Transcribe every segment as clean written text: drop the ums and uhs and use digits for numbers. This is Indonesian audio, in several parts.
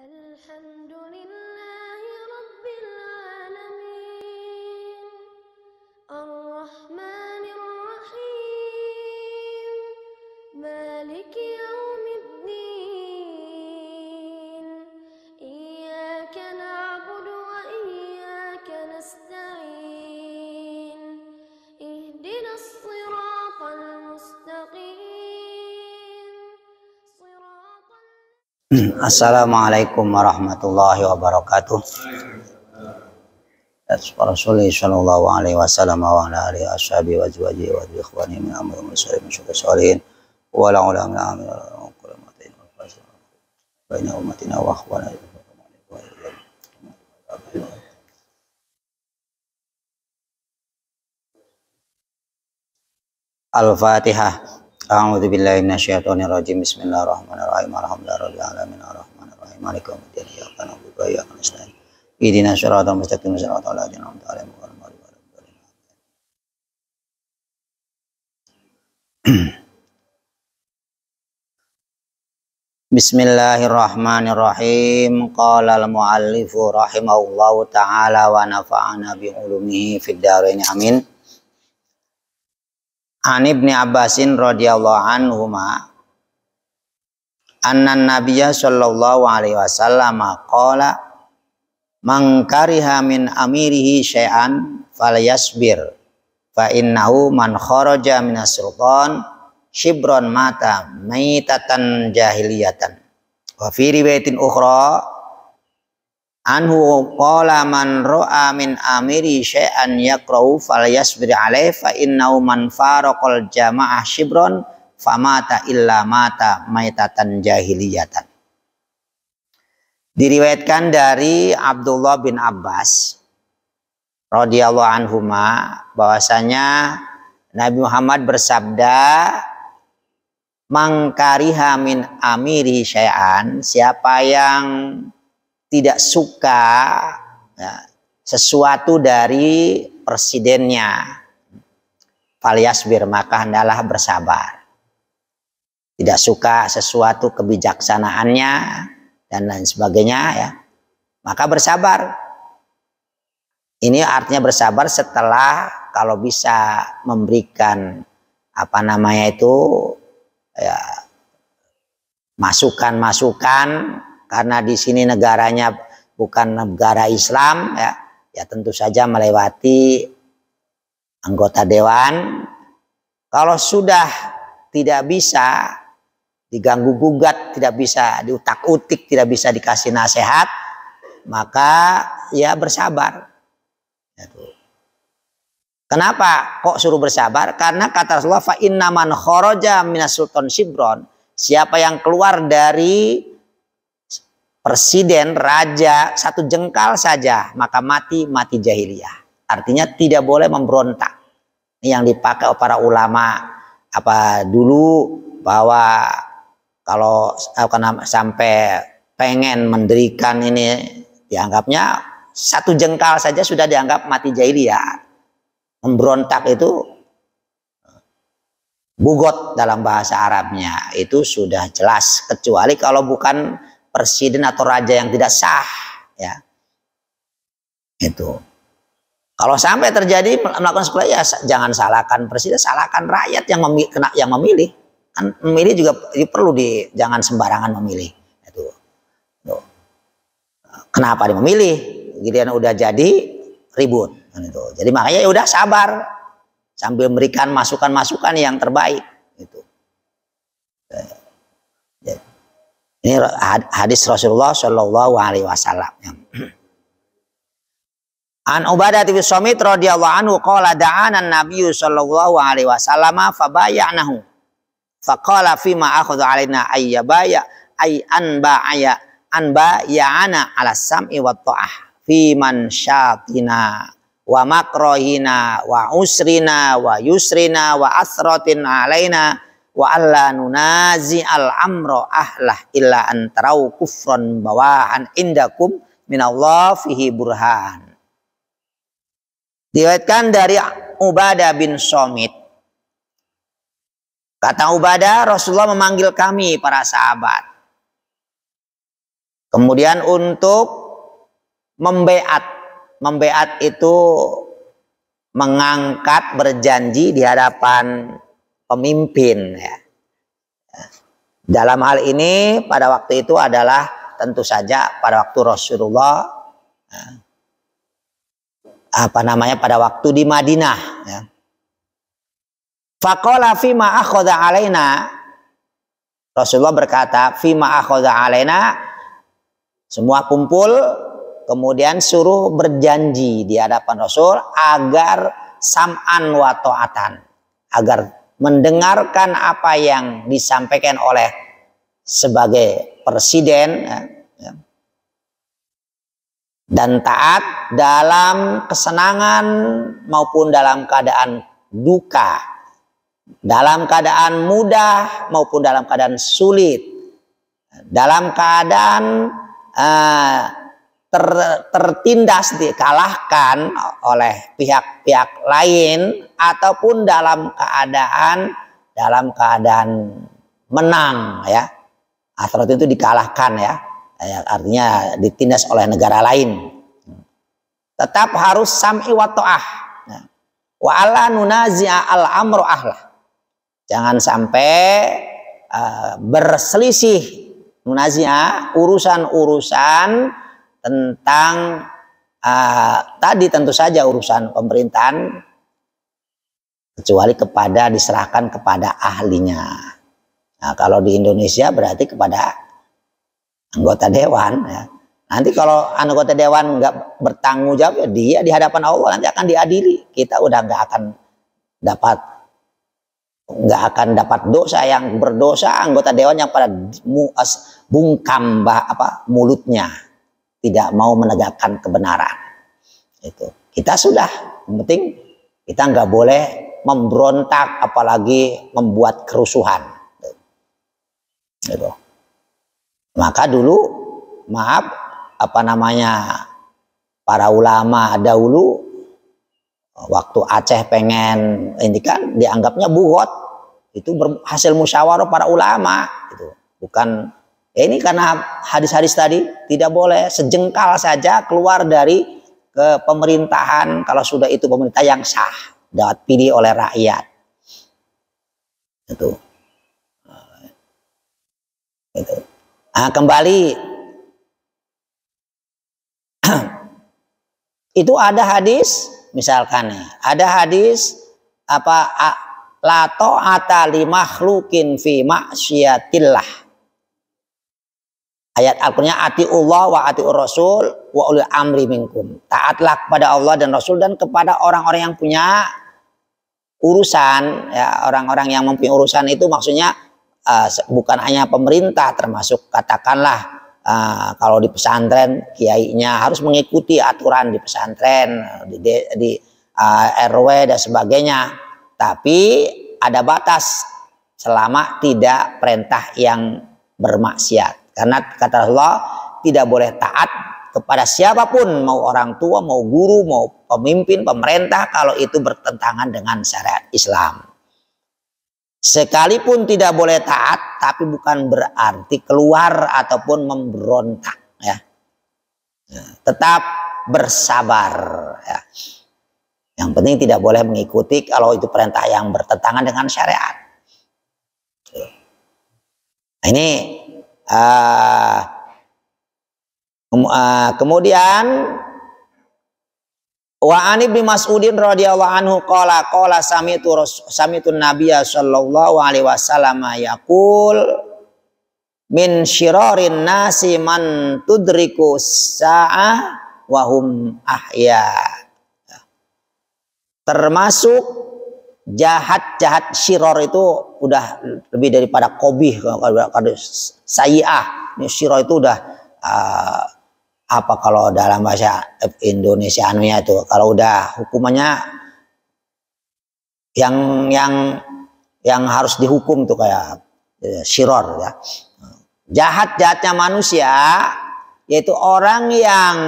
Alhamdulillahi Rabbil Alamin Ar-Rahmanir Rahim Maliki Yawmiddin Iyyaka na'budu wa iyyaka nasta'in Ihdinas siratal mustaqim Assalamualaikum warahmatullahi wabarakatuh. Rasulullah sallallahu alaihi wasallam wa ala alihi washabihi wa azwajihi wa ikhwani min amri muslimin syukur wa la ulama amin baina ummatina wa akhwana. Al-Fatihah. A'udzu billahi minasyaitonir rajim. Bismillahirrahmanirrahim. Alhamdulillahirabbil alamin arrahmanir rahim maliki yaumiddin iyyaka na'budu wa iyyaka nasta'in ihdinas siratal mustaqim siratal ladzina an'amta 'alaihim ghairil maghdubi 'alaihim waladdallin. Bismillahirrahmanirrahim. Qala al-muallifu rahimahullahu ta'ala wa nafa'ana bi ulumihi fid dharain amin. An Ibni Abbasin radhiyallahu anhuma annan nabiyya sallallahu alaihi wasallam qala man kariha min amirihi syai'an falyasbir fa innahu man kharaja minas sultan shibron mata maitatan jahiliyatan wa fi riwayatin ukhra anhu qala man ra'a min amiri syai'an yakrahu falyasbir alaih fa innahu man faraqal jamaah shibron famata illa mata maitatan jahiliyatan. Diriwayatkan dari Abdullah bin Abbas radhiyallahu anhuma bahwasanya Nabi Muhammad bersabda, man kariha min amiri syai'an, siapa yang tidak suka ya, sesuatu dari presidennya, falyasbir, maka hendaklah bersabar. Tidak suka sesuatu kebijaksanaannya dan lain sebagainya, ya, maka bersabar. Ini artinya bersabar setelah kalau bisa memberikan ya, masukan-masukan. Karena di sini negaranya bukan negara Islam, ya tentu saja melewati anggota dewan. Kalau sudah tidak bisa diganggu gugat, tidak bisa diutak-utik, tidak bisa dikasih nasihat, maka ya bersabar. Kenapa kok suruh bersabar? Karena kata Rasulullah, fa inna man kharaja minas sultan shibron, siapa yang keluar dari presiden, raja, satu jengkal saja, maka mati jahiliyah. Artinya tidak boleh memberontak. Ini yang dipakai para ulama dulu, bahwa kalau sampai pengen mendirikan ini, dianggapnya satu jengkal saja sudah dianggap mati jahiliyah. Memberontak itu bugot dalam bahasa Arabnya, itu sudah jelas, kecuali kalau bukan presiden atau raja yang tidak sah, ya. Itu. Kalau sampai terjadi melakukan sekolah, ya jangan salahkan presiden, salahkan rakyat yang memilih. Kan memilih juga perlu jangan sembarangan memilih. Itu. Kenapa dia memilih? Giliran udah jadi ribut. Itu. Jadi makanya ya udah sabar sambil memberikan masukan-masukan yang terbaik. Itu. Ini hadis Rasulullah Shallallahu Alaihi Wasallam. An Ubadah bin Samit radhiyallahu anhu qala da'ana an-nabiy sallallahu alaihi wasallam fabayanahu faqala fima akhadha alaina ayyabaya ay anbayana ala sam'i wa ta'ah fi man syatina wa makrohina wa usrina wa yusrina wa asratin alaina wa alla nunazi al-amro ahlah illa antarau kufron bawahan indakum minallah fihi burhan. Diriwayatkan dari Ubadah bin Samit. Kata Ubadah, Rasulullah memanggil kami para sahabat. Kemudian untuk membeat itu mengangkat, berjanji di hadapan pemimpin ya. Dalam hal ini pada waktu itu adalah tentu saja pada waktu Rasulullah pada waktu di Madinah ya. Faqala fima akhadha alaina, Rasulullah berkata fima akhadha alaina, semua kumpul kemudian suruh berjanji di hadapan Rasul agar sam'an wa ta'atan, agar mendengarkan apa yang disampaikan oleh sebagai presiden ya, dan taat dalam kesenangan maupun dalam keadaan duka, dalam keadaan mudah maupun dalam keadaan sulit, dalam keadaan tertindas, dikalahkan oleh pihak-pihak lain, ataupun dalam keadaan menang ya, atau itu dikalahkan ya, artinya ditindas oleh negara lain, tetap harus sam'i wa ta'ah wa alla nunazi'a al-amru ahlah, jangan sampai berselisih nunazi'a urusan-urusan tentang tadi tentu saja urusan pemerintahan, kecuali diserahkan kepada ahlinya. Nah, kalau di Indonesia berarti kepada anggota dewan ya. Nanti kalau anggota dewan nggak bertanggung jawab, ya dia di hadapan Allah nanti akan diadili. Kita udah nggak akan dapat dosa. Yang berdosa anggota dewan yang pada bungkam mulutnya, tidak mau menegakkan kebenaran. Itu kita sudah, yang penting kita nggak boleh memberontak, apalagi membuat kerusuhan. Gitu. Maka dulu para ulama dahulu waktu Aceh pengen ini kan dianggapnya bugot, itu hasil musyawarah para ulama, itu bukan. Ya ini karena hadis-hadis tadi tidak boleh sejengkal saja keluar dari pemerintahan kalau sudah itu pemerintah yang sah, dapat pilih oleh rakyat. Itu. Nah, kembali itu ada hadis, misalkan ada hadis la ta'ata li makhluqin fi ma'siyatillah. Ayat Al-Qur'annya atiullah wa atiur rasul wa ulil amri minkum. Taatlah kepada Allah dan Rasul dan kepada orang-orang yang punya urusan ya, orang-orang yang mempunyai urusan itu maksudnya bukan hanya pemerintah, termasuk katakanlah kalau di pesantren kiainya harus mengikuti aturan di pesantren, di RW dan sebagainya, tapi ada batas selama tidak perintah yang bermaksiat. Karena kata Rasulullah tidak boleh taat kepada siapapun, mau orang tua, mau guru, mau pemimpin, pemerintah, kalau itu bertentangan dengan syariat Islam. Sekalipun tidak boleh taat, tapi bukan berarti keluar ataupun memberontak ya. Tetap bersabar ya. Yang penting tidak boleh mengikuti kalau itu perintah yang bertentangan dengan syariat. Nah, ini kemudian wa an Ibnu Mas'udin radhiyallahu anhu qala sami'tu nabiyya sallallahu alaihi wasallam yaqul min syirarin nasi man tudriku sa'ah wa hum ahya. Termasuk jahat syiror itu udah lebih daripada qabih, kalau sayyi'ah. Syiror itu udah kalau dalam bahasa Indonesia itu kalau udah hukumannya yang harus dihukum tuh kayak syiror ya. Jahatnya manusia yaitu orang yang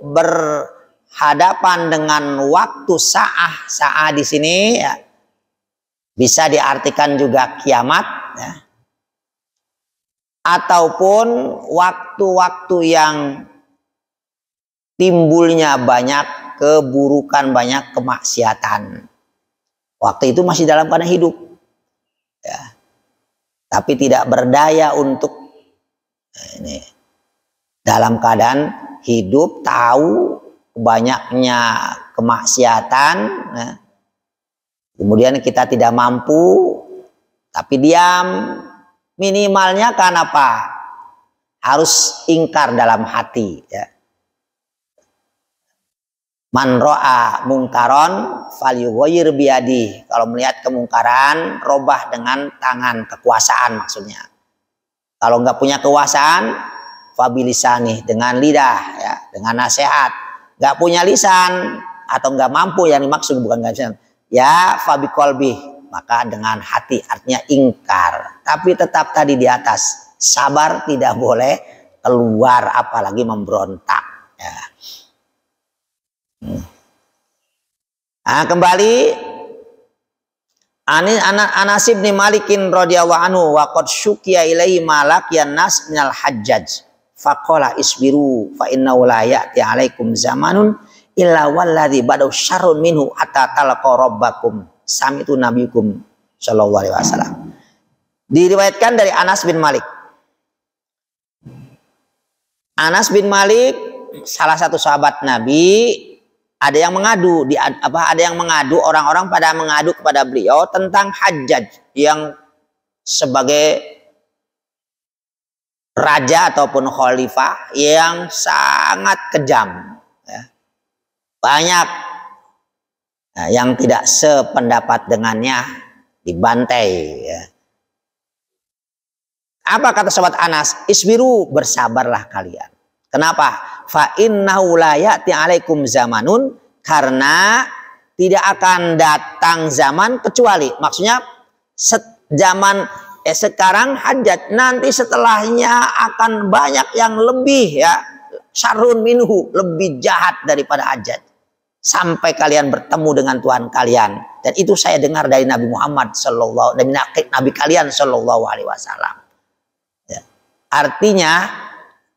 berhadapan dengan waktu sa'ah di sini ya, bisa diartikan juga kiamat ya. ataupun waktu-waktu yang timbulnya banyak keburukan, banyak kemaksiatan. Waktu itu masih dalam keadaan hidup, ya, tapi tidak berdaya untuk ini. Dalam keadaan hidup, tahu banyaknya kemaksiatan, ya. Kemudian kita tidak mampu, tapi diam. Minimalnya kan apa? Harus ingkar dalam hati, ya. Man ro'a mungkaron falyughayyir biyadi. Kalau melihat kemungkaran, robah dengan tangan, kekuasaan maksudnya. Kalau nggak punya kekuasaan, fabilisani, dengan lidah, ya, dengan nasihat. Nggak punya lisan atau nggak mampu, yang dimaksud bukan nggak bisa, ya fabiqolbi, maka dengan hati, artinya ingkar. Tapi tetap tadi di atas, sabar, tidak boleh keluar apalagi memberontak, ya. Nah, kembali Anas bin Malikin radhiyallahu anhu wa qad syukiya ilaihi malak nas minal hajjaj faqala isbiru fa innahu la ya'ti alaikum zamanun illa walladzi badu syarrun minhu hatta talqa rabbakum sami'tu nabiyukum sallallahu alaihi wasallam. Diriwayatkan dari Anas bin Malik. Anas bin Malik salah satu sahabat Nabi. Ada yang mengadu, ada yang mengadu, orang-orang pada mengadu kepada beliau tentang Hajjaj yang sebagai raja ataupun khalifah yang sangat kejam, ya. Banyak yang tidak sependapat dengannya dibantai, ya. Apa kata sahabat Anas? Isbiru, bersabarlah kalian. Kenapa? Fa innahu la ya'ti alaikum zamanun, karena tidak akan datang zaman kecuali, maksudnya zaman sekarang Hajjaj, nanti setelahnya akan banyak yang lebih, ya, syarrun minhu, lebih jahat daripada Hajjaj, sampai kalian bertemu dengan Tuhan kalian. Dan itu saya dengar dari Nabi Muhammad sallallahu, Nabi kalian sallallahu alaihi wasallam, ya. Artinya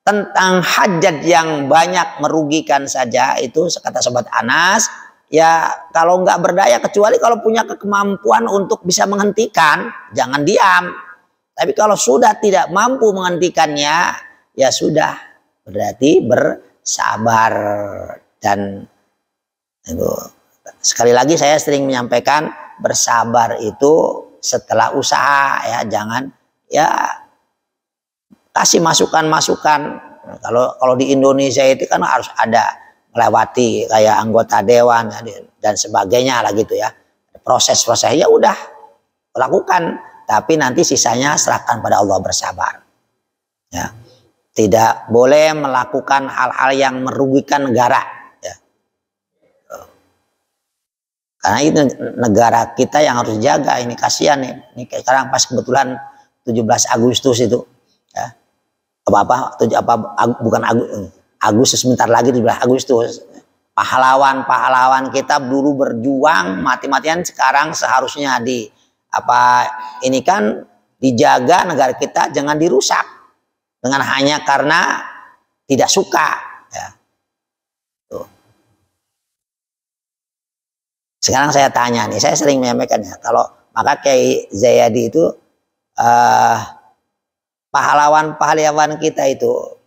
tentang Hajjaj yang banyak merugikan saja, itu kata sahabat Anas, ya kalau nggak berdaya, kecuali kalau punya kemampuan untuk bisa menghentikan, jangan diam. Tapi kalau sudah tidak mampu menghentikannya, ya sudah, berarti bersabar. Dan itu, sekali lagi saya sering menyampaikan, bersabar itu setelah usaha, ya, jangan, ya, kasih masukan-masukan. Kalau di Indonesia itu kan harus ada melewati kayak anggota dewan dan sebagainya lah gitu, ya. Proses-prosesnya udah lakukan, tapi nanti sisanya serahkan pada Allah, bersabar. Ya. Tidak boleh melakukan hal-hal yang merugikan negara, ya. Karena itu negara kita yang harus jaga. Ini kasihan nih. Ini sekarang pas kebetulan 17 Agustus itu, ya. Bukan Agustus, sebentar lagi 17 Agustus. Pahlawan-pahlawan kita dulu berjuang mati-matian, sekarang seharusnya ini kan dijaga negara kita, jangan dirusak dengan hanya karena tidak suka, ya. Tuh. Sekarang saya tanya nih, saya sering menyampaikannya, maka Kiai Zayadi itu pahlawan-pahlawan kita itu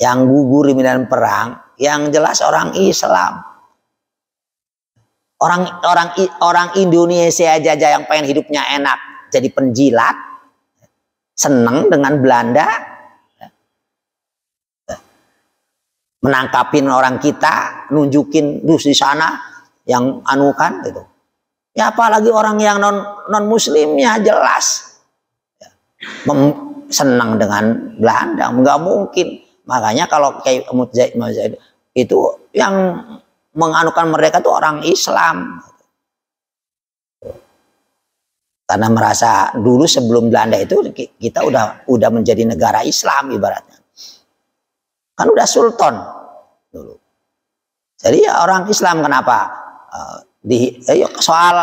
yang gugur di medan perang, yang jelas orang Islam, orang Indonesia aja yang pengen hidupnya enak jadi penjilat, seneng dengan Belanda, menangkapin orang kita, nunjukin dus di sana yang anukan gitu. Ya apalagi orang yang non muslimnya jelas senang dengan Belanda, nggak mungkin. Makanya kalau kayak Mujahid itu yang menganukan mereka tuh orang Islam, karena merasa dulu sebelum Belanda itu kita udah menjadi negara Islam ibaratnya, kan udah sultan dulu. Jadi ya orang Islam, kenapa soal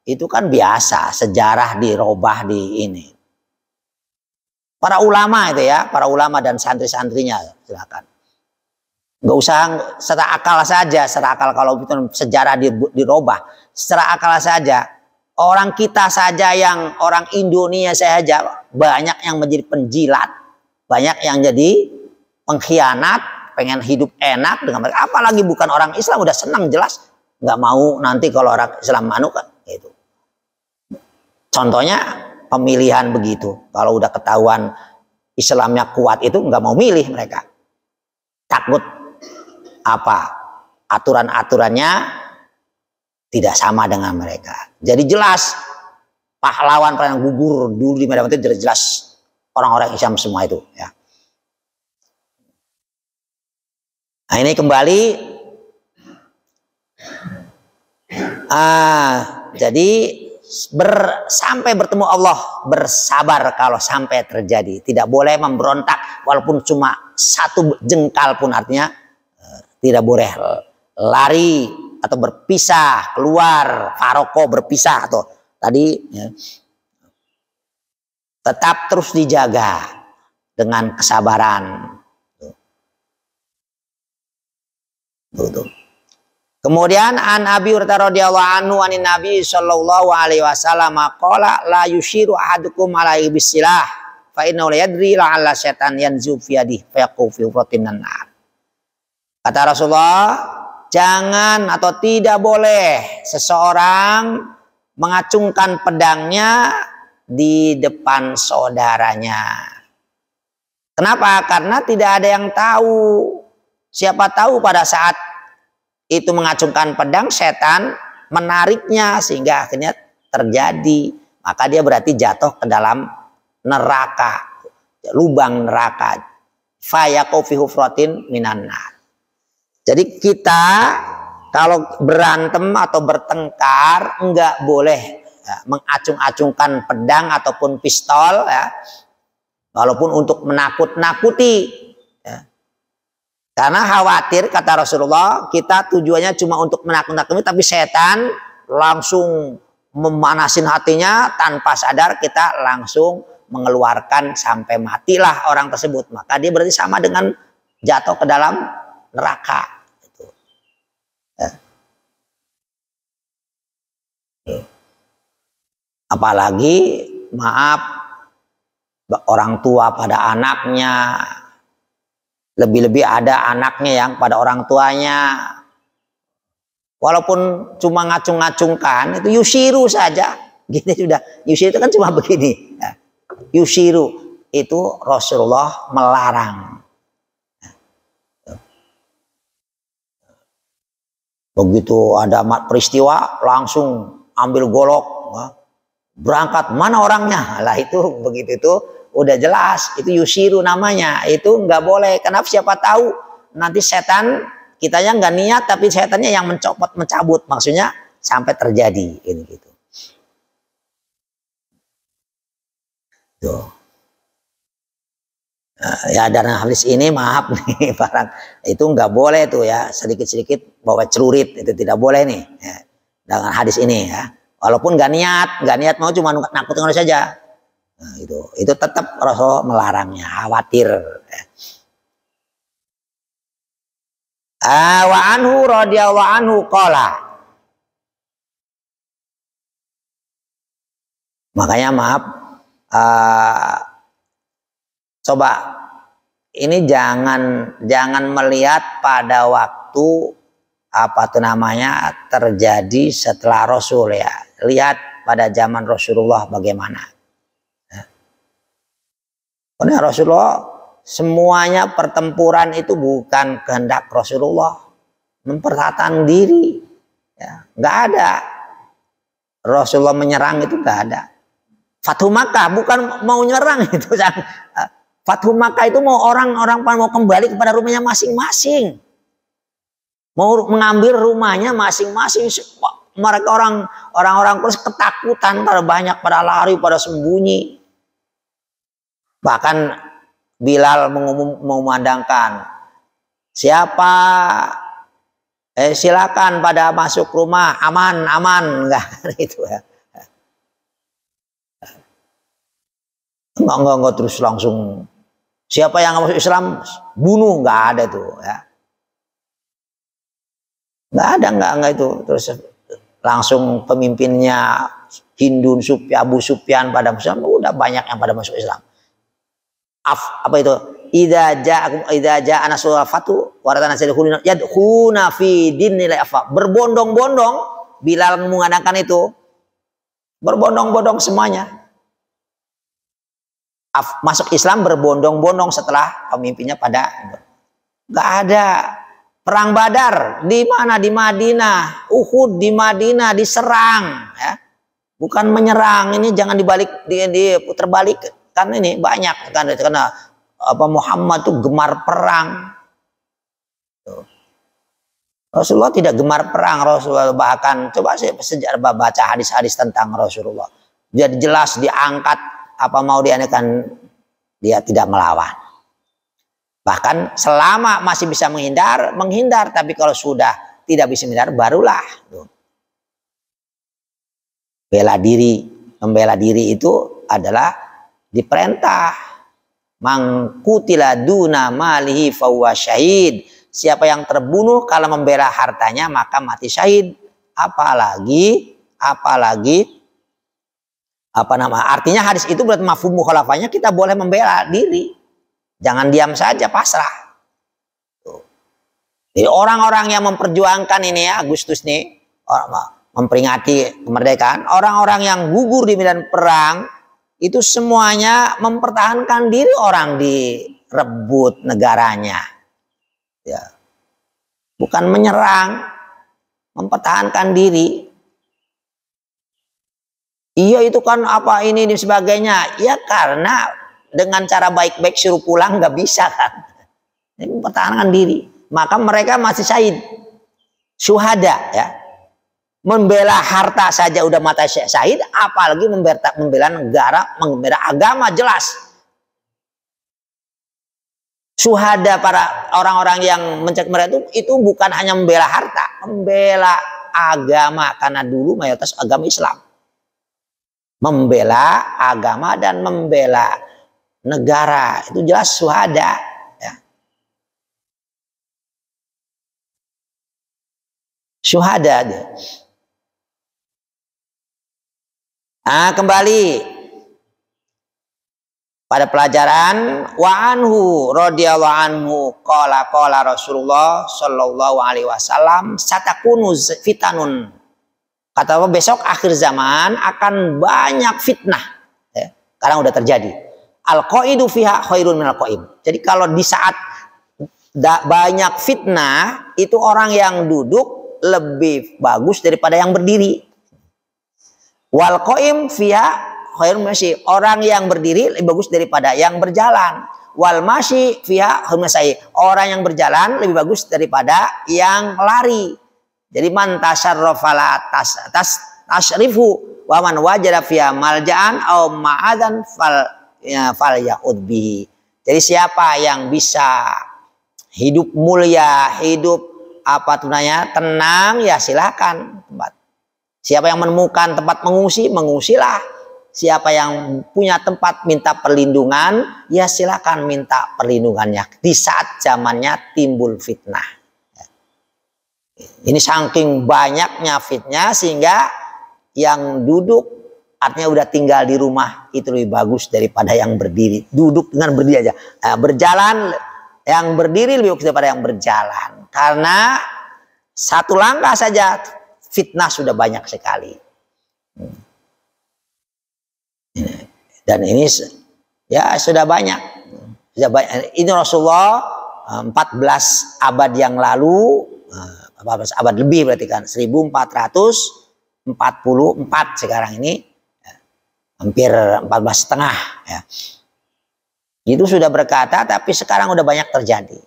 itu kan biasa, sejarah dirubah di ini. Para ulama itu ya, para ulama dan santri-santrinya silakan. Nggak usah secara akal saja, secara akal kalau itu sejarah dirubah, secara akal saja. Orang kita saja yang orang Indonesia saja banyak yang menjadi penjilat, banyak yang jadi pengkhianat, pengen hidup enak dengan mereka. Apalagi bukan orang Islam udah senang jelas, nggak mau nanti kalau orang Islam manuk kan gitu. Contohnya pemilihan begitu. Kalau udah ketahuan Islamnya kuat itu nggak mau milih mereka, takut apa aturan-aturannya tidak sama dengan mereka. Jadi jelas pahlawan yang gugur dulu di Medan itu jelas orang-orang Islam semua itu ya. Nah ini kembali jadi sampai bertemu Allah bersabar kalau sampai terjadi. Tidak boleh memberontak walaupun cuma satu jengkal pun, artinya tidak boleh lari atau berpisah keluar, faroko berpisah atau tadi ya. Tetap terus dijaga dengan kesabaran. Tuh. Kemudian an Abi Hurairah radhiyallahu anhu anin Nabi sallallahu alaihi wasallam qala la yushiru ahadukum ala ibsilah fa innahu la yadri la'alla syaitan yanzu fi yadihi fa yaqu fi ufratin nar. Kata Rasulullah, jangan atau tidak boleh seseorang mengacungkan pedangnya di depan saudaranya. Kenapa? Karena tidak ada yang tahu. Siapa tahu pada saat itu mengacungkan pedang, setan menariknya sehingga akhirnya terjadi. Maka dia berarti jatuh ke dalam neraka, lubang neraka. Fa yaqu fi hufratin minan nar. Jadi kita kalau berantem atau bertengkar enggak boleh ya, mengacung-acungkan pedang ataupun pistol ya, walaupun untuk menakut-nakuti ya. Karena khawatir kata Rasulullah kita tujuannya cuma untuk menakut-nakuti, tapi setan langsung memanasin hatinya tanpa sadar, kita langsung mengeluarkan sampai matilah orang tersebut. Maka dia berarti sama dengan jatuh ke dalam neraka. Apalagi maaf orang tua pada anaknya, lebih-lebih ada anaknya yang pada orang tuanya, walaupun cuma ngacung-ngacungkan itu yushiru saja gitu sudah. Yushiru itu kan cuma begini ya. Yushiru itu Rasulullah melarang. Begitu ada peristiwa langsung ambil golok ya, berangkat, mana orangnya lah, itu begitu itu udah jelas itu yushiru namanya. Itu nggak boleh. Kenapa? Siapa tahu nanti setan, kitanya nggak niat tapi setannya yang mencabut, maksudnya sampai terjadi ini gitu. Tuh. Ya dan hadis ini maaf nih barang itu nggak boleh tuh ya, sedikit-sedikit bawa celurit itu tidak boleh nih ya, dengan hadis ini ya. Walaupun nggak niat mau cuma nakut-nakut saja. Nah, itu tetap Rasul melarangnya, khawatir. Wa anhu radhiyallahu anhu qala. Makanya maaf, coba ini jangan melihat pada waktu apa tuh namanya terjadi setelah Rasul ya. Lihat pada zaman Rasulullah bagaimana. Karena Rasulullah semuanya pertempuran itu bukan kehendak Rasulullah, mempertahankan diri ya, nggak ada Rasulullah menyerang itu nggak ada. Fathu Makkah bukan mau nyerang itu. Fathu Makkah itu mau orang-orang mau kembali kepada rumahnya masing-masing, mau mengambil rumahnya masing-masing. Mereka orang-orang terus ketakutan, pada banyak pada lari, pada sembunyi. Bahkan Bilal mengumandangkan, siapa silakan pada masuk rumah, aman enggak itu ya. Enggak terus langsung siapa yang masuk Islam bunuh, nggak ada tuh ya. Nggak itu. Terus langsung pemimpinnya Hindun, Abu Sufyan pada Muslim, udah banyak yang pada masuk Islam. Apa itu? Idza jaa nasrul fatu waratana yadkhuna fi dinil afa. Berbondong-bondong Bilal mengadakan itu. Berbondong-bondong semuanya. Masuk Islam berbondong-bondong setelah pemimpinnya pada nggak ada. Perang Badar di mana? Di Madinah. Uhud di Madinah, diserang ya. Bukan menyerang, ini jangan dibalik, diputar balik kan, ini banyak kan, karena apa, Muhammad tuh gemar perang. Rasulullah tidak gemar perang. Rasulullah bahkan coba sejarah baca hadis-hadis tentang Rasulullah. Jadi jelas diangkat apa mau diadakan, dia tidak melawan. Bahkan selama masih bisa menghindar, tapi kalau sudah tidak bisa menghindar barulah tuh. Membela diri itu adalah diperintah. Mangkutila duna malihi fahuwa syahid. Siapa yang terbunuh kalau membela hartanya maka mati syahid. Apalagi artinya hadis itu berarti mafhum mukhalafahnya kita boleh membela diri. Jangan diam saja pasrah. Tuh. Jadi orang-orang yang memperjuangkan ini ya, Agustus nih, memperingati kemerdekaan, orang-orang yang gugur di medan perang itu semuanya mempertahankan diri orang direbut negaranya. Ya. Bukan menyerang, mempertahankan diri. Iya itu kan apa ini dan sebagainya. Ya karena dengan cara baik-baik suruh pulang nggak bisa kan. Ini mempertahankan diri. Maka mereka masih syahid. Syuhada ya. Membela harta saja udah mata syahid, apalagi membela negara, membela agama, jelas. Syuhada para orang-orang yang mencari mereka itu bukan hanya membela harta, membela agama, karena dulu mayoritas agama Islam. Membela agama dan membela negara itu jelas syuhada ya. Syuhada dia. Nah, kembali pada pelajaran wa anhu radhiyallahu anhu qala Rasulullah sallallahu alaihi wasallam satakunu fitanun. Kata Allah, besok akhir zaman akan banyak fitnah ya. Sekarang udah terjadi. Al-qaidu fiha khairun minal qaim. Jadi kalau di saat banyak fitnah itu orang yang duduk lebih bagus daripada yang berdiri. Wal qaim fiha khairun minasy. Orang yang berdiri lebih bagus daripada yang berjalan. Wal masyi fiha khairun minasy. Orang yang berjalan lebih bagus daripada yang lari. Jadi man tasarrafa la tasrifu wa man wajada fiha malja'an aw ma'adan fal ya'ud bihi. Jadi siapa yang bisa hidup mulia, hidup apa tuh namanya, tenang, ya silakan tempat. Siapa yang menemukan tempat mengungsi, mengungsilah. Siapa yang punya tempat minta perlindungan, ya silakan minta perlindungannya di saat zamannya timbul fitnah. Ini saking banyaknya fitnah sehingga yang duduk artinya udah tinggal di rumah itu lebih bagus daripada yang berdiri. Duduk dengan berdiri aja. Nah, berjalan yang berdiri lebih bagus daripada yang berjalan. Karena satu langkah saja fitnah sudah banyak sekali. Dan ini ya sudah banyak. Ini Rasulullah 14 abad yang lalu, 14 abad lebih berarti kan, 1444 sekarang ini, hampir 14,5 ya. Itu sudah berkata, tapi sekarang udah banyak terjadi.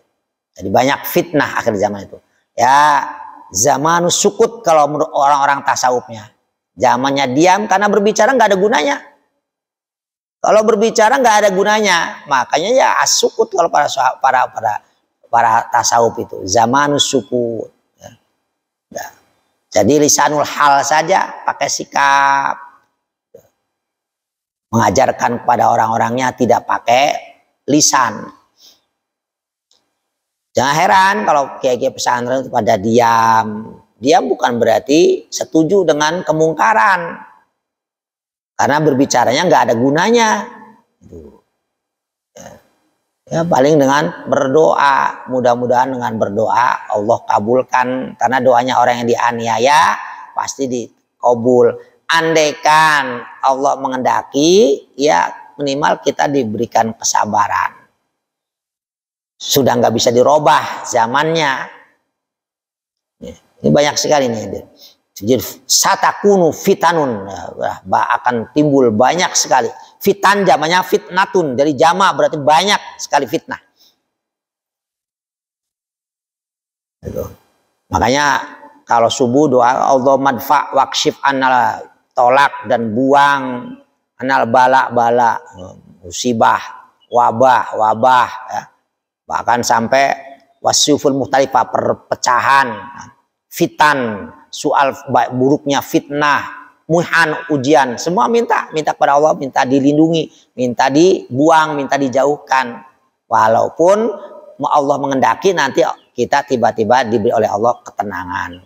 Jadi banyak fitnah akhir zaman itu. Ya, zamanus sukut kalau menurut orang-orang tasawufnya. Zamannya diam karena berbicara nggak ada gunanya. Kalau berbicara nggak ada gunanya, makanya ya as-sukut kalau para tasawuf itu. Zamanus sukut. Ya. Jadi lisanul hal saja, pakai sikap. mengajarkan kepada orang-orangnya tidak pakai lisan. Jangan heran kalau kiai-kiai pesantren itu pada diam. Diam bukan berarti setuju dengan kemungkaran. Karena berbicaranya nggak ada gunanya. Ya, paling dengan berdoa. Mudah-mudahan dengan berdoa Allah kabulkan. Karena doanya orang yang dianiaya pasti dikabul. Andaikan Allah mengendaki, ya minimal kita diberikan kesabaran. Sudah nggak bisa dirubah zamannya. Ini banyak sekali nih. Jadi satakunu fitanun, akan timbul banyak sekali. Fitan jamannya fitnatun, dari jama berarti banyak sekali fitnah. Makanya kalau subuh doa Allah madfa wakshif anal tolak, dan buang anal bala musibah, wabah ya. Bahkan sampai wasyuful muhtalifah, perpecahan, fitan, soal buruknya fitnah, muhan, ujian, semua minta kepada Allah, minta dilindungi, minta dibuang, minta dijauhkan. Walaupun Allah mengendaki nanti kita tiba-tiba diberi oleh Allah ketenangan.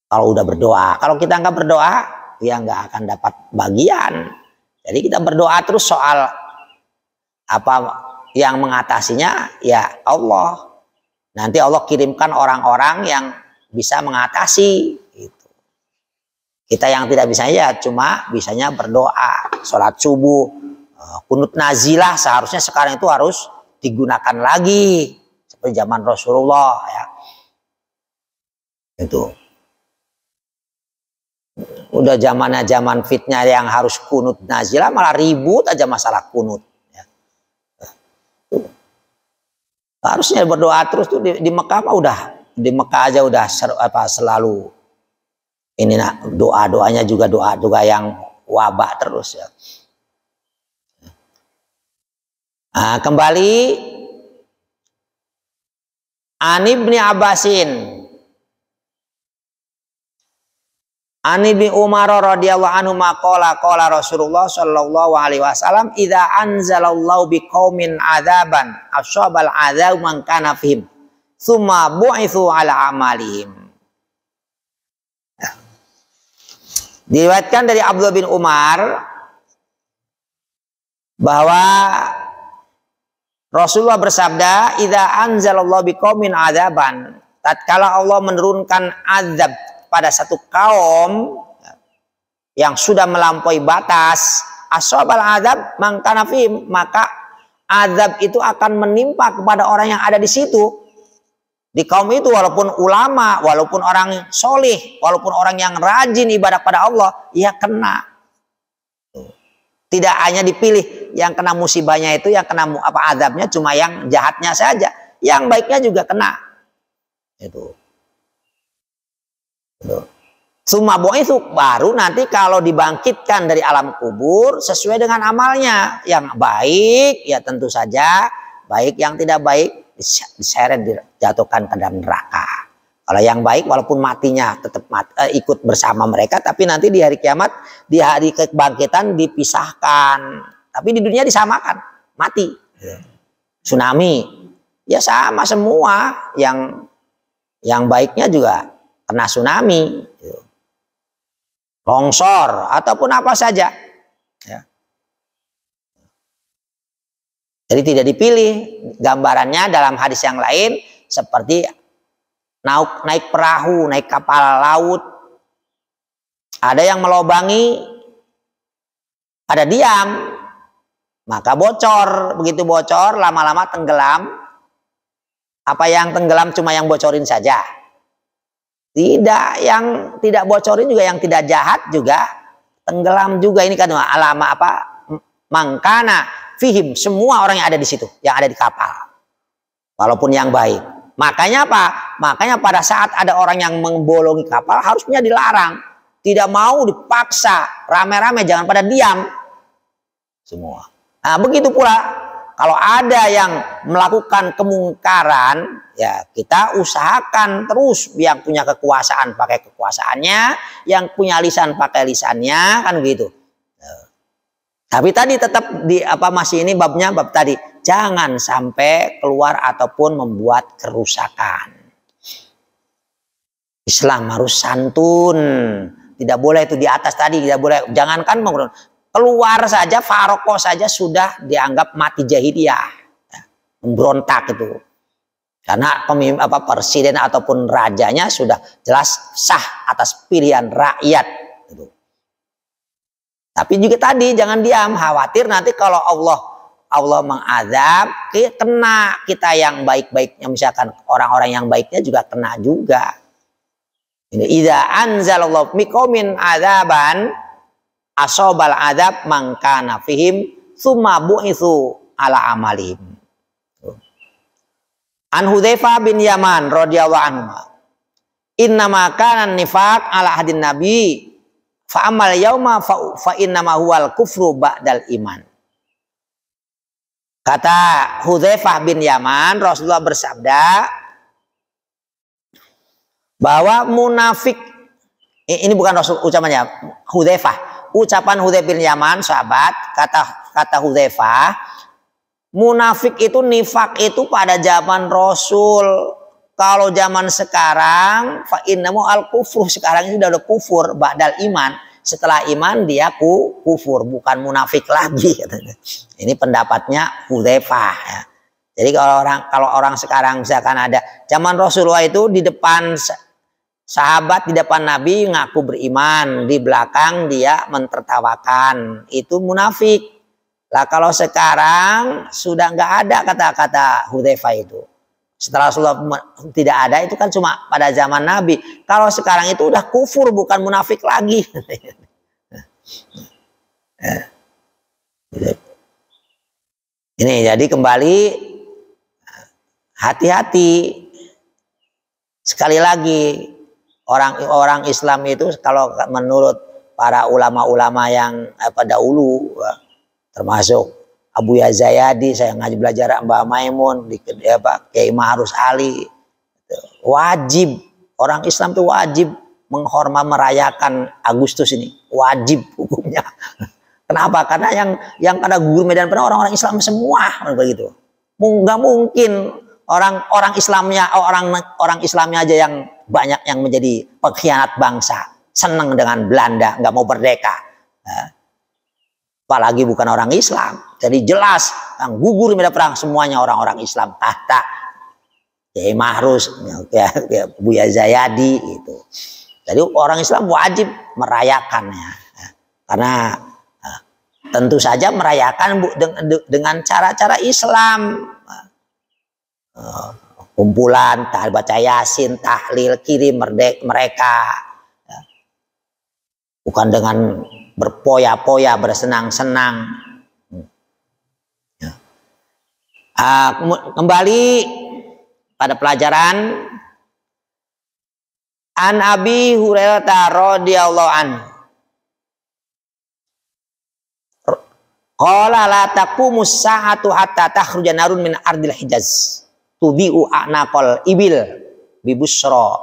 Kalau udah berdoa, kalau kita nggak berdoa, ya nggak akan dapat bagian. Jadi kita berdoa terus soal apa yang mengatasinya, ya Allah. Nanti Allah kirimkan orang-orang yang bisa mengatasi. Gitu. Kita yang tidak bisa ya cuma bisanya berdoa, sholat subuh, kunut nazilah seharusnya sekarang itu harus digunakan lagi seperti zaman Rasulullah ya. Itu. Udah zaman fitnah yang harus kunut nazilah, malah ribut aja masalah kunut. Harusnya berdoa terus tuh di Mekah mah udah, di Mekah aja udah selalu ini doanya juga doa yang wabah terus ya. Nah, kembali Ani bin Abbasin, Ani bin Umar radhiyallahu anhu maqala qala Rasulullah sallallahu alaihi wasallam idza anzalallahu biqaumin adzaban ashabal adzab man kana fihim tsumma bu'itsu ala amalihim. Diriwayatkan dari Abdullah bin Umar bahwa Rasulullah bersabda idza anzalallahu biqaumin adzaban, tatkala Allah menurunkan azab pada satu kaum yang sudah melampaui batas, ashabal azab mangkana fihim, maka azab itu akan menimpa kepada orang yang ada di situ. Di kaum itu walaupun ulama, walaupun orang solih, walaupun orang yang rajin ibadah pada Allah, ya kena. Tidak hanya dipilih yang kena musibahnya itu, yang kena azabnya cuma yang jahatnya saja, yang baiknya juga kena. Itu. Summa itu baru nanti kalau dibangkitkan dari alam kubur sesuai dengan amalnya, yang baik ya tentu saja baik, yang tidak baik diseret dijatuhkan ke dalam neraka. Kalau yang baik walaupun matinya tetap ikut bersama mereka, tapi nanti di hari kiamat, di hari kebangkitan dipisahkan, tapi di dunia disamakan, mati, tsunami ya sama semua, yang baiknya juga kena tsunami, longsor ataupun apa saja. Ya. Jadi tidak dipilih. Gambarannya dalam hadis yang lain seperti naik perahu, naik kapal laut. Ada yang melobangi, ada diam, maka bocor. Begitu bocor, lama-lama tenggelam. Apa yang tenggelam cuma yang bocorin saja? Tidak, yang tidak bocorin juga, yang tidak jahat juga tenggelam juga. Ini kan alama apa? Mangkana fihim, semua orang yang ada di situ, yang ada di kapal. Walaupun yang baik. Makanya apa? Makanya pada saat ada orang yang membolongi kapal harusnya dilarang. Tidak mau dipaksa, rame-rame, jangan pada diam. Semua. Nah, begitu pula kalau ada yang melakukan kemungkaran, ya kita usahakan terus, yang punya kekuasaan pakai kekuasaannya, yang punya lisan pakai lisannya, kan gitu. Tapi tadi tetap di masih ini babnya bab tadi, jangan sampai keluar ataupun membuat kerusakan. Islam harus santun, tidak boleh itu di atas tadi, tidak boleh. Jangankan keluar saja, faroko saja sudah dianggap mati jahiliyah, memberontak itu. Karena presiden ataupun rajanya sudah jelas sah atas pilihan rakyat. Gitu. Tapi juga tadi jangan diam, khawatir nanti kalau Allah mengazab, kena kita yang baik-baiknya, misalkan orang-orang yang baiknya juga kena juga. Ini idza anzalallahu miqaumin adzaban asobal adzab mangkana fihim tsumma bu'itsu ala amalihim. An Hudzaifah bin Yaman radhiyallahu anhu. Innama kana nifaq ala hadin nabi fa amal yauma fa innama huwal kufru ba'dal iman. Kata Hudzaifah bin Yaman, Rasulullah bersabda bahwa munafik, ini bukan Rasul ucapannya, Hudzaifah, ucapan Hudzaifah bin Yaman sahabat, kata Hudzaifah, munafik itu, nifak itu pada zaman Rasul. Kalau zaman sekarang fa innamu al kufur, sekarang ini sudah ada kufur ba'dal iman, setelah iman dia kufur, bukan munafik lagi. Ini pendapatnya Hudzaifah ya. Jadi kalau orang sekarang misalkan ada zaman Rasulullah itu di depan sahabat, di depan Nabi ngaku beriman, di belakang dia mentertawakan, itu munafik. Lah kalau sekarang sudah nggak ada kata-kata Hudzaifah itu. Setelah Rasulullah tidak ada, itu kan cuma pada zaman Nabi. Kalau sekarang itu udah kufur, bukan munafik lagi. Ini jadi kembali hati-hati. Sekali lagi, orang Islam itu kalau menurut para ulama-ulama yang dahulu, termasuk Abu Yazayadi, saya ngaji belajar Mbah Maimun, di Kiai Ma'ruf Ali, wajib orang Islam itu wajib menghormat, merayakan Agustus ini, wajib hukumnya. Kenapa? Karena yang pada gugur medan perang orang-orang Islam semua begitu. Nggak mungkin orang Islamnya aja yang banyak yang menjadi pengkhianat bangsa, senang dengan Belanda, nggak mau merdeka. Apalagi bukan orang Islam. Jadi jelas yang gugur medan perang semuanya orang-orang Islam. Tahta Kiai Ma'ruf, Buya Zayadi itu. Jadi orang Islam wajib merayakannya. Karena tentu saja merayakan dengan cara-cara Islam. Kumpulan, baca Yasin, tahlil, kirim mereka. Bukan dengan berpoya-poya, bersenang-senang. Kembali pada pelajaran an Abi Hurairah radhiyallahu anhu. Qala la taqumus sa'atu hatta takhruja narun min ardil Hijaz tudi'u a'naqal ibil bi busra.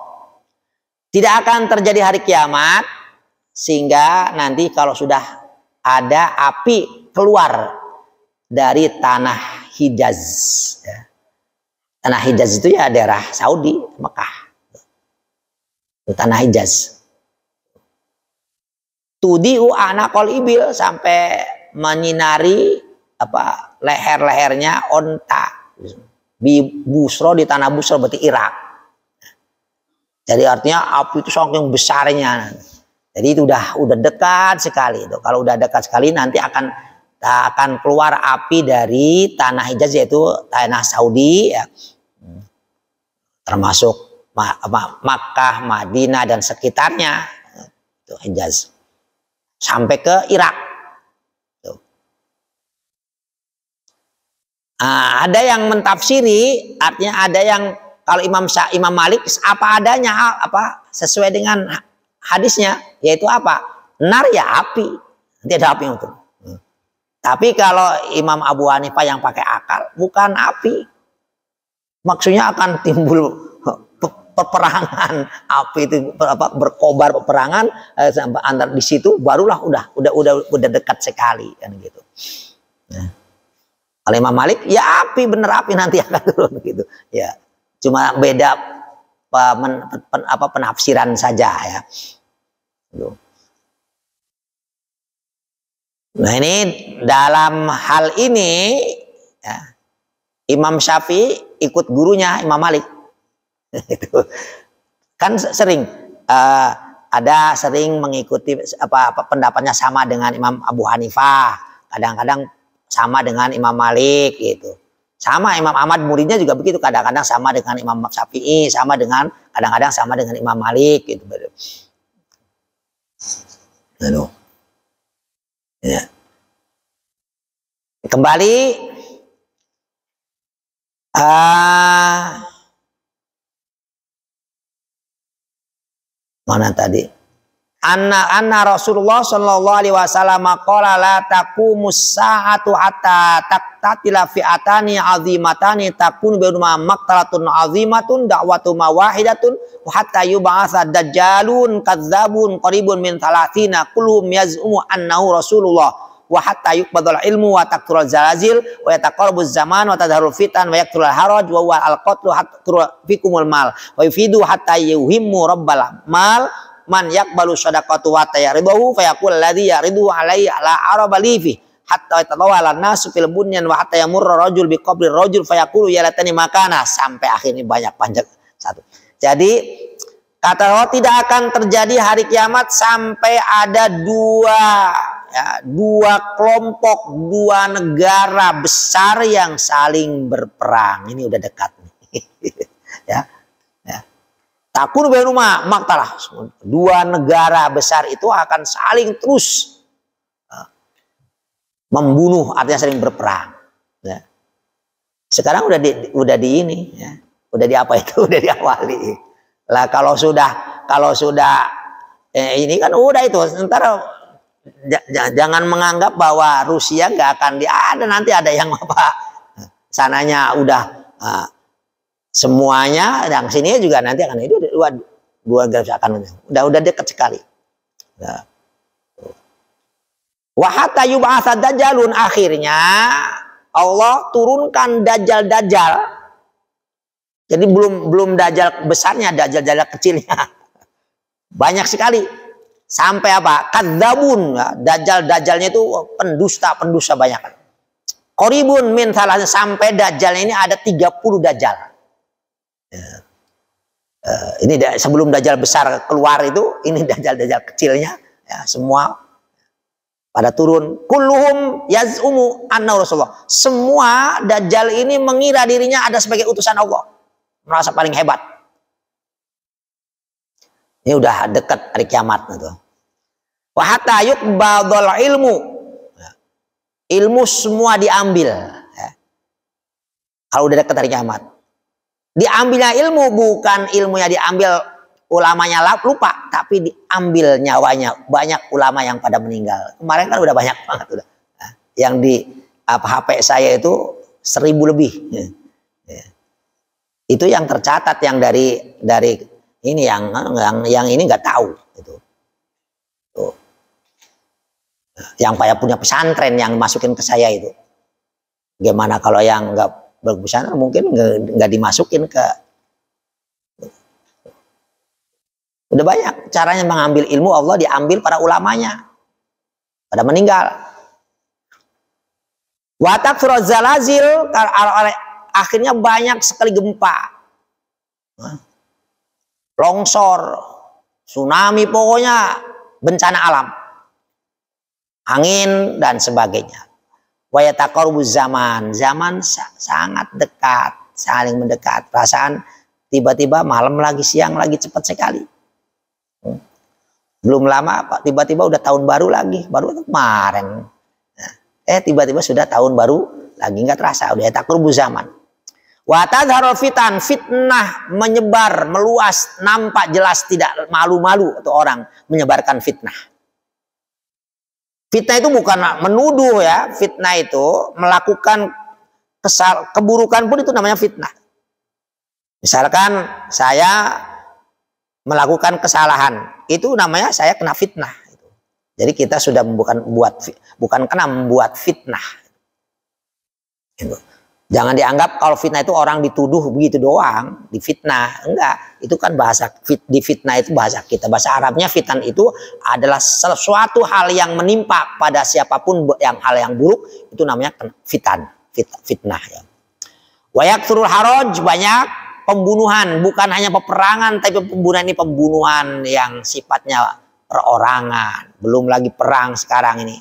Tidak akan terjadi hari kiamat sehingga nanti kalau sudah ada api keluar dari tanah Hijaz. Tanah Hijaz itu ya daerah Saudi, Mekah. Itu tanah Hijaz. Tudi'u a'naqal ibil, sampai menyinari leher-lehernya onta. Di Busro, di tanah Busro berarti Irak. Jadi artinya api itu saking besarnya. Jadi itu udah dekat sekali itu. Kalau udah dekat sekali nanti akan keluar api dari tanah Hijaz, yaitu tanah Saudi ya. Termasuk Makkah, Madinah dan sekitarnya. Itu Hijaz. Sampai ke Irak. Tuh. Ada yang mentafsiri, artinya ada yang kalau Imam Malik apa adanya, sesuai dengan hadisnya, yaitu apa? Nar ya api, nanti ada api itu. Tapi kalau Imam Abu Hanifah yang pakai akal, bukan api. Maksudnya akan timbul peperangan, api itu berkobar peperangan antar di situ barulah udah dekat sekali kan gitu. Nah, kalau Imam Malik ya api bener api nanti akan turun gitu. Ya, cuma beda penafsiran saja ya. Nah ini dalam hal ini ya, Imam Syafi'i ikut gurunya Imam Malik. Itu kan sering ada sering mengikuti pendapatnya sama dengan Imam Abu Hanifah, kadang-kadang sama dengan Imam Malik gitu. Sama Imam Ahmad muridnya juga begitu, kadang-kadang sama dengan Imam Syafi'i, kadang-kadang sama dengan Imam Malik gitu. Lalu ya. Kembali mana tadi? Anna Rasulullah sallallahu alaihi wasallam qala la taqumus sa'atu hatta taqtatila fi'atani azimatani takun bainuma maqtalatun azimatun da'watuma wahidatun hatta yub'atsa dajjalun kadzabun qaribun min 30 kulluhum yaz'umu annahu Rasulullah wa hatta yuqbadul ilmu wa taqturul zalazil wa yataqarrabuz zaman wa tadharul fitan wa yaqturul haraj wa huwa al-qatlu hatta fikumul mal wa yufidu hatta yuhimmu rabbal mal man yaqbalu shadaqatu wa tayaridahu fayaqul alladhi yaridu alaihi ala arabali fi hatta yatawala nasu fil bunyan wa hatta yamurra rajul bi qabri rajul fayaqulu ya latani makana, sampai akhirnya banyak panjang satu. Jadi kata Allah tidak akan terjadi hari kiamat sampai ada dua kelompok, dua negara besar yang saling berperang. Ini udah dekat nih. Ya. Takun bainuma maktalah. Dua negara besar itu akan saling terus membunuh, artinya saling berperang. Ya. Sekarang udah di ini, ya. Udah di apa itu? Udah diawali. Lah kalau sudah ini kan udah itu. Sementara jangan menganggap bahwa Rusia nggak akan ada, nanti ada yang sananya udah semuanya, dan sini juga nanti akan itu dua garis akan udah dekat sekali. Wa hatta yub'atsa dajjalun, akhirnya Allah turunkan dajjal. Jadi belum dajjal besarnya, dajjal kecilnya. Banyak sekali. Sampai apa? Kadzabun, dajjalnya itu pendusta banyak. Qaribun min salahnya, sampai dajjal ini ada 30 dajjal. Ini sebelum dajjal besar keluar itu, ini dajjal kecilnya ya, semua pada turun. Kulluhum yaz'umu anna Rasulullah. Semua dajjal ini mengira dirinya ada sebagai utusan Allah, merasa paling hebat. Ini udah dekat hari kiamat itu. Wa hatta yuqbadul ilmu. Ilmu semua diambil ya. Kalau udah dekat hari kiamat. Diambilnya ilmu, bukan ilmunya diambil ulamanya lupa, tapi diambil nyawanya. Banyak ulama yang pada meninggal. Kemarin kan udah banyak banget udah. Nah, yang di HP saya itu 1000 lebih. Ya. Itu yang tercatat, yang dari ini yang ini nggak tahu itu. Tuh. Yang kayak punya pesantren yang masukin ke saya itu. Gimana kalau yang nggak berpesantren mungkin nggak dimasukin ke. Udah banyak caranya mengambil ilmu Allah, diambil para ulamanya pada meninggal. Watak surat zalazil, akhirnya banyak sekali gempa, longsor, tsunami, pokoknya bencana alam, angin dan sebagainya. Wayataqarrabuz zaman sangat dekat, saling mendekat. Perasaan tiba-tiba malam lagi, siang lagi, cepat sekali. Belum lama tiba-tiba udah tahun baru lagi, baru kemarin. Tiba-tiba sudah tahun baru lagi, nggak terasa udah taqarrabuz zaman. Wa tadharul fitan, fitnah menyebar, meluas, nampak jelas, tidak malu-malu atau orang menyebarkan fitnah. Fitnah itu bukan menuduh ya, fitnah itu melakukan keburukan pun itu namanya fitnah. Misalkan saya melakukan kesalahan, itu namanya saya kena fitnah. Jadi kita sudah bukan kena membuat fitnah. Gitu. Jangan dianggap kalau fitnah itu orang dituduh begitu doang, difitnah. Enggak, itu kan bahasa di fitnah itu bahasa kita. Bahasa Arabnya fitnah itu adalah sesuatu hal yang menimpa pada siapapun yang hal yang buruk, itu namanya fitnah ya. Wayak turul haroj, banyak pembunuhan, bukan hanya peperangan, tapi pembunuhan ini pembunuhan yang sifatnya perorangan, belum lagi perang sekarang ini.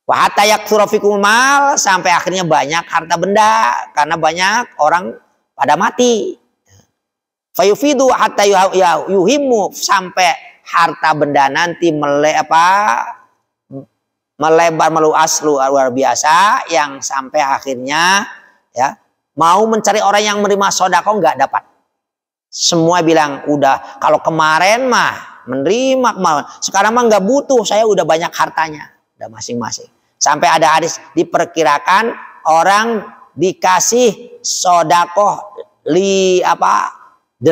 Wa hatta yaktsura fikumul mal, sampai akhirnya banyak harta benda karena banyak orang pada mati. Fayufidu hatta yuhimmu, sampai harta benda nanti melebar meluas luar biasa, yang sampai akhirnya ya mau mencari orang yang menerima sedekah nggak dapat. Semua bilang udah, kalau kemarin mah menerima, sekarang mah nggak butuh, saya udah banyak hartanya, udah masing-masing. Sampai ada hadis diperkirakan orang dikasih sedekah 80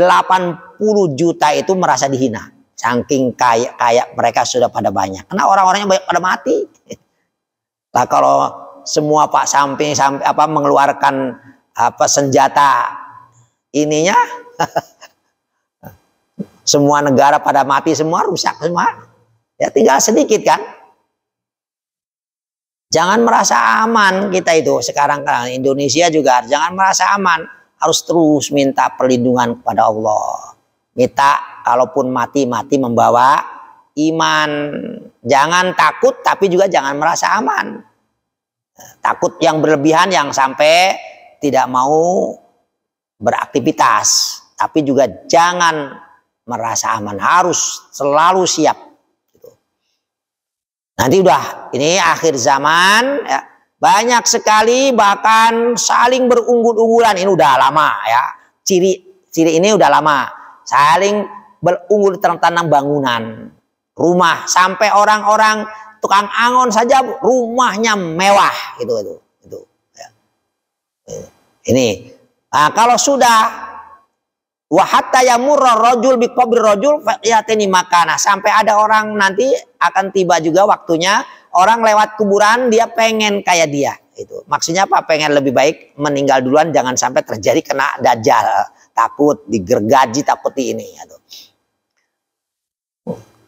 juta itu merasa dihina, saking kaya mereka sudah pada banyak, karena orang-orangnya banyak pada mati. Nah kalau semua Pak sampai mengeluarkan senjata ininya, semua negara pada mati semua, rusak semua, ya tinggal sedikit kan. Jangan merasa aman kita itu sekarang, Indonesia juga jangan merasa aman, harus terus minta perlindungan kepada Allah. Minta kalaupun mati membawa iman. Jangan takut, tapi juga jangan merasa aman. Takut yang berlebihan, yang sampai tidak mau beraktivitas, tapi juga jangan merasa aman, harus selalu siap. Nanti udah ini akhir zaman ya, banyak sekali bahkan saling berunggul-unggulan, ini udah lama ya, ciri ini udah lama, saling berunggul tentang bangunan rumah, sampai orang-orang tukang angon saja rumahnya mewah gitu ya. Ini kalau sudah wa hatta yamurra rajul bi qabri rajul yatini makana, sampai ada orang nanti akan tiba juga waktunya orang lewat kuburan dia pengen kayak dia. Itu maksudnya apa? Pengen lebih baik meninggal duluan, jangan sampai terjadi kena dajjal, takut digergaji, takut di ini gitu.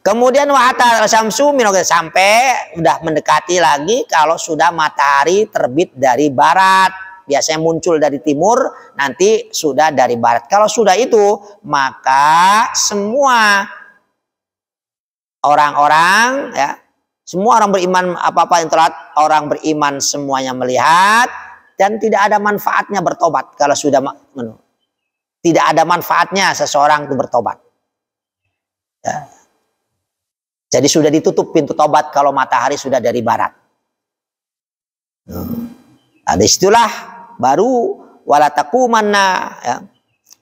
Kemudian wa hatta syamsu min, sampai udah mendekati lagi kalau sudah matahari terbit dari barat. Biasanya muncul dari timur, nanti sudah dari barat. Kalau sudah itu, maka semua orang-orang ya, semua orang beriman, apa-apa yang telat, orang beriman semuanya melihat, dan tidak ada manfaatnya bertobat kalau sudah tidak ada manfaatnya seseorang itu bertobat. Ya. Jadi sudah ditutup pintu tobat kalau matahari sudah dari barat. Nah, disitulah baru wala taqumanna ya.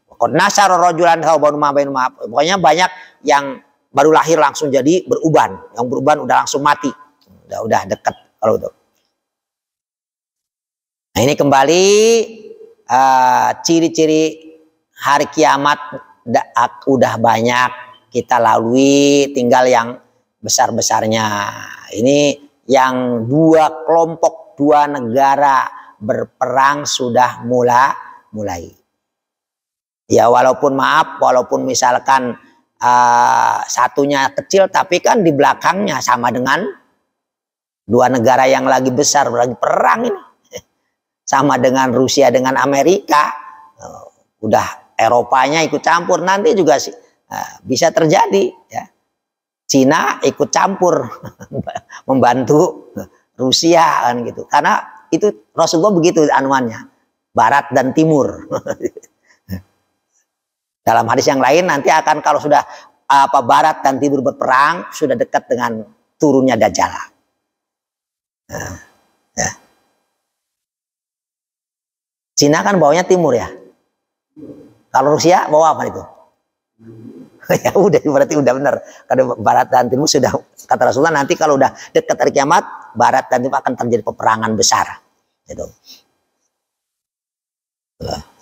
Qad nasara rajulan thawban ma bainu ma. Pokoknya banyak yang baru lahir langsung jadi beruban, yang beruban udah langsung mati. Udah dekat kalau itu. Nah, ini kembali ciri-ciri hari kiamat udah banyak kita lalui, tinggal yang besar-besarnya. Ini yang dua kelompok, dua negara berperang sudah mulai. Ya walaupun misalkan satunya kecil, tapi kan di belakangnya sama dengan dua negara yang lagi besar lagi perang ini. Sama dengan Rusia dengan Amerika. Udah Eropanya ikut campur, nanti juga bisa terjadi ya. Cina ikut campur membantu Rusia kan gitu. Karena itu Rasulullah begitu anuannya, barat dan timur. Dalam hadis yang lain nanti akan kalau sudah barat dan timur berperang, sudah dekat dengan turunnya Dajjal. Ya. Cina kan bawanya timur ya. Kalau Rusia bawa apa itu? Ya udah, berarti udah benar. Karena barat dan timur sudah, kata Rasulullah, nanti kalau udah dekat hari kiamat, barat dan timur akan terjadi peperangan besar. Gitu.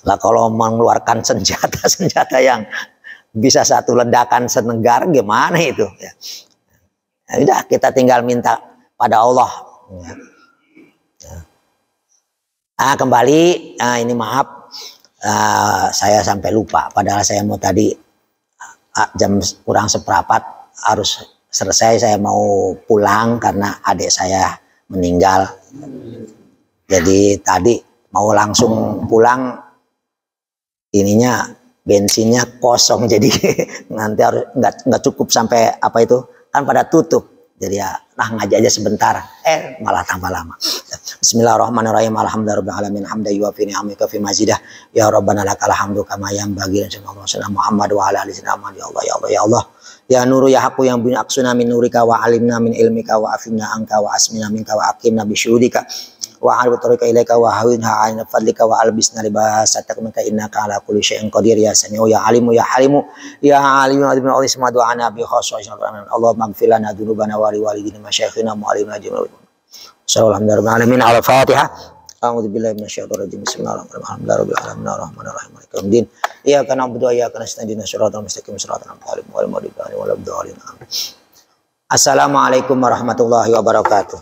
Lah kalau mengeluarkan senjata yang bisa satu ledakan senegara gimana itu ya. Ya udah kita tinggal minta pada Allah ya. Kembali ini maaf saya sampai lupa, padahal saya mau tadi jam kurang seperempat harus selesai, saya mau pulang karena adik saya meninggal. Jadi tadi mau langsung pulang, ininya bensinnya kosong, jadi nanti harus nggak cukup sampai apa itu kan pada tutup, jadi ya ngaji aja sebentar, malah tambah lama. Bismillahirrahmanirrahim. Alhamdulillahirabbil alamin hamdan yuwafi ni'amika fi mazidah ya rabbana lakal hamdu kama yanbaghi li jalali Muhammad wa ala alihi Muhammad. Ya Allah ya Allah ya Allah ya nuru ya haqqu yang bin aksuna min nurika wa alimna min ilmika wa afimna anka wa asmina minka wa aqimna bi syuhudika wa arbu tariqa ilaika wa hawinha aina fadlika wa albisna libasatak minka innaka ala kulli syai'in qadir ya sami'u ya alimu ya halimu ya alimu adibna Allah isma du'ana bi khassa Allah maghfir lana dzunubana wa li walidina masyayikhina mu'allimina jami'an. Alhamdulillahirabbil alamin. Al-Fatihah. A'udzu billahi minasyaitonir rajim. Bismillahirrahmanirrahim. Alhamdulillahirabbil alamin arrahmanirrahim maliki yaumiddin. Iyyaka na'budu wa iyyaka nasta'in ihdinas siratal mustaqim siratal ladzina an'amta 'alaihim ghairil maghdubi 'alaihim waladdallin. Assalamualaikum warahmatullahi wabarakatuh.